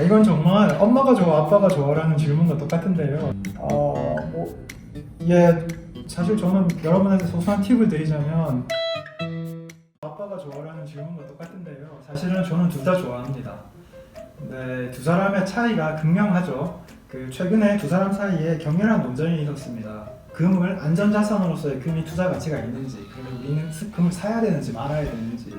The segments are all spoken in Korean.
이건 정말 엄마가 좋아, 아빠가 좋아라는 질문과 똑같은데요. 사실 저는 여러분한테 소소한 팁을 드리자면 아빠가 좋아라는 질문과 똑같은데요. 사실은 저는 둘 다 좋아합니다. 네, 두 사람의 차이가 극명하죠. 최근에 두 사람 사이에 격렬한 논쟁이 있었습니다. 금을 안전자산으로서의 금이 투자 가치가 있는지, 그리고 우리는 금을 사야 되는지 말아야 되는지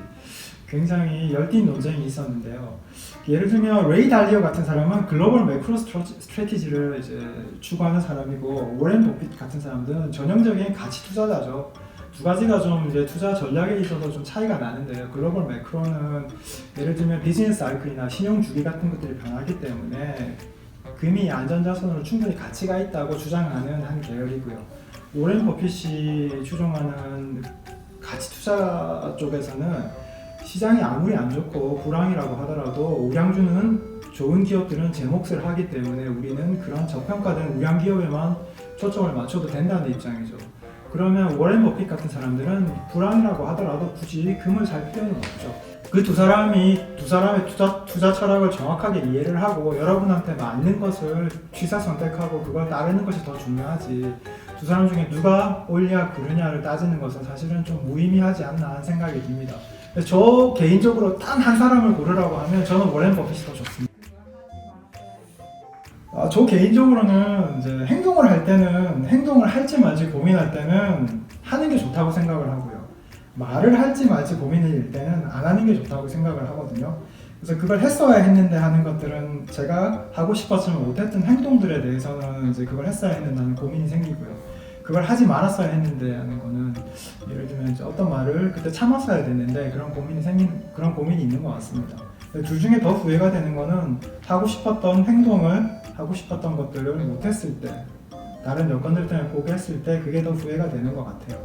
굉장히 열띤 논쟁이 있었는데요. 예를 들면 레이 달리오 같은 사람은 글로벌 매크로 스트래티지를 이제 추구하는 사람이고, 워렌 버핏 같은 사람들은 전형적인 가치 투자자죠. 두 가지가 좀 이제 투자 전략에 있어서 좀 차이가 나는데요. 글로벌 매크로는 예를 들면 비즈니스 사이클이나 신용 주기 같은 것들이 변하기 때문에 금이 안전자산으로 충분히 가치가 있다고 주장하는 한 계열이고요. 워렌 버핏이 추종하는 가치 투자 쪽에서는 시장이 아무리 안 좋고 불황이라고 하더라도 우량주는 좋은 기업들은 제 몫을 하기 때문에 우리는 그런 저평가된 우량 기업에만 초점을 맞춰도 된다는 입장이죠. 그러면 워렌 버핏 같은 사람들은 불황이라고 하더라도 굳이 금을 살 필요는 없죠. 그 두 사람의 투자 철학을 정확하게 이해를 하고 여러분한테 맞는 것을 취사 선택하고 그걸 따르는 것이 더 중요하지, 두 사람 중에 누가 옳냐 그르냐를 따지는 것은 사실은 좀 무의미하지 않나 하는 생각이 듭니다. 저 개인적으로 단 한 사람을 고르라고 하면 저는 워렌 버핏이 더 좋습니다. 저 개인적으로는 이제 행동을 할 때는, 행동을 할지 말지 고민할 때는 하는 게 좋다고 생각을 하고요. 말을 할지 말지 고민일 때는 안 하는 게 좋다고 생각을 하거든요. 그래서 그걸 했어야 했는데 하는 것들은 제가 하고 싶었지만 못했던 행동들에 대해서는 이제 그걸 했어야 했는다는 고민이 생기고요. 그걸 하지 말았어야 했는데 하는 거는 예를 들면 이제 어떤 말을 그때 참았어야 됐는데 그런 고민이 있는 것 같습니다. 둘 중에 더 후회가 되는 거는 하고 싶었던 행동을, 하고 싶었던 것들을 못했을 때, 다른 여건들 때문에 포기했을 때 그게 더 후회가 되는 것 같아요.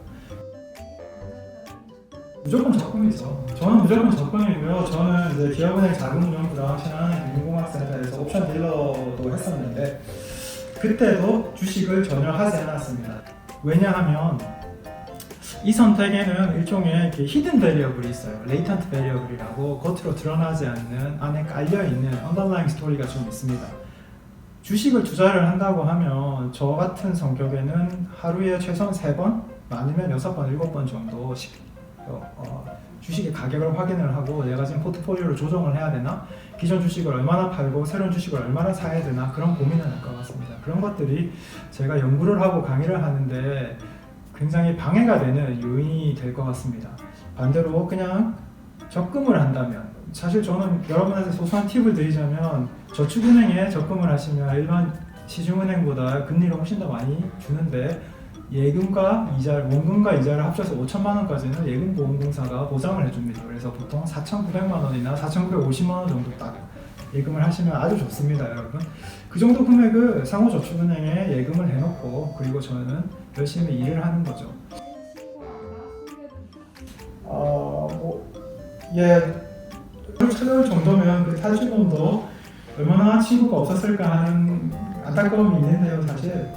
무조건 적금이죠. 저는 무조건 적금이고요. 저는 이제 기업은행 자금운용 불황신한 금융공학센터에서 옵션 딜러도 했었는데 그때도 주식을 전혀 하지 않았습니다. 왜냐하면 이 선택에는 일종의 히든 베리어블이 있어요. 레이턴트 베리어블이라고 겉으로 드러나지 않는, 안에 깔려있는 언더라잉 스토리가 좀 있습니다. 주식을 투자를 한다고 하면 저 같은 성격에는 하루에 최소한 3번, 많으면 6번, 7번 정도 주식의 가격을 확인을 하고 내가 지금 포트폴리오를 조정을 해야 되나? 기존 주식을 얼마나 팔고 새로운 주식을 얼마나 사야 되나? 그런 고민을 할 것 같습니다. 그런 것들이 제가 연구를 하고 강의를 하는데 굉장히 방해가 되는 요인이 될 것 같습니다. 반대로 그냥 적금을 한다면, 사실 저는 여러분한테 소소한 팁을 드리자면 저축은행에 적금을 하시면 일반 시중은행보다 금리를 훨씬 더 많이 주는데 예금과 이자를, 원금과 이자를 합쳐서 5천만 원까지는 예금보험공사가 보장을 해줍니다. 그래서 보통 4,900만 원이나 4,950만 원 정도 딱 예금을 하시면 아주 좋습니다, 여러분. 그 정도 금액을 상호저축은행에 예금을 해놓고 그리고 저는 열심히 일을 하는 거죠. 찾아올 정도면 그 탈주범도 얼마나 친구가 없었을까 하는 안타까움이 있는데요. 사실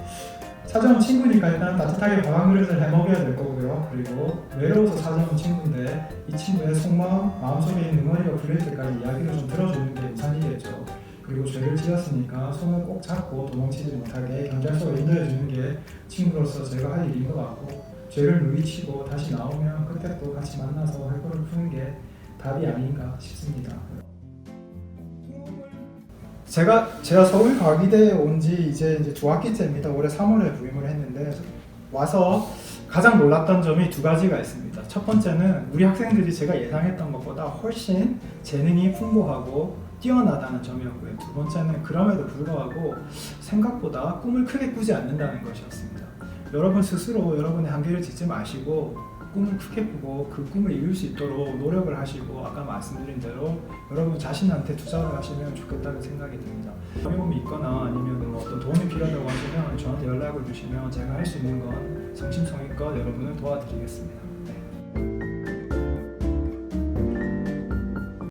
찾아온 친구니까 일단 따뜻하게 밥 한 그릇을 해먹여야 될 거고요. 그리고 외로워서 찾아온 친구인데 이 친구의 속마음, 마음속에 있는 응어리가 풀릴 때까지 이야기를 좀 들어주는 게 우선이겠죠. 그리고 죄를 지었으니까 손을 꼭 잡고 도망치지 못하게 경찰서로 인도해주는 게 친구로서 제가 할 일인 것 같고, 죄를 누이치고 다시 나오면 그때 또 같이 만나서 할 거를 푸는 게 답이 아닌가 싶습니다. 제가 서울과기대에 온 지 이제 중학기째입니다. 올해 3월에 부임을 했는데 와서 가장 놀랐던 점이 두 가지가 있습니다. 첫 번째는 우리 학생들이 제가 예상했던 것보다 훨씬 재능이 풍부하고 뛰어나다는 점이었고요. 두 번째는 그럼에도 불구하고 생각보다 꿈을 크게 꾸지 않는다는 것이었습니다. 여러분 스스로 여러분의 한계를 짓지 마시고 꿈을 크게 꾸고 그 꿈을 이룰 수 있도록 노력을 하시고, 아까 말씀드린 대로 여러분 자신한테 투자를 하시면 좋겠다는 생각이 듭니다. 어려움이 있거나 아니면 어떤 도움이 필요하다고 하시면 저한테 연락을 주시면 제가 할 수 있는 건 성심성의껏 여러분을 도와드리겠습니다.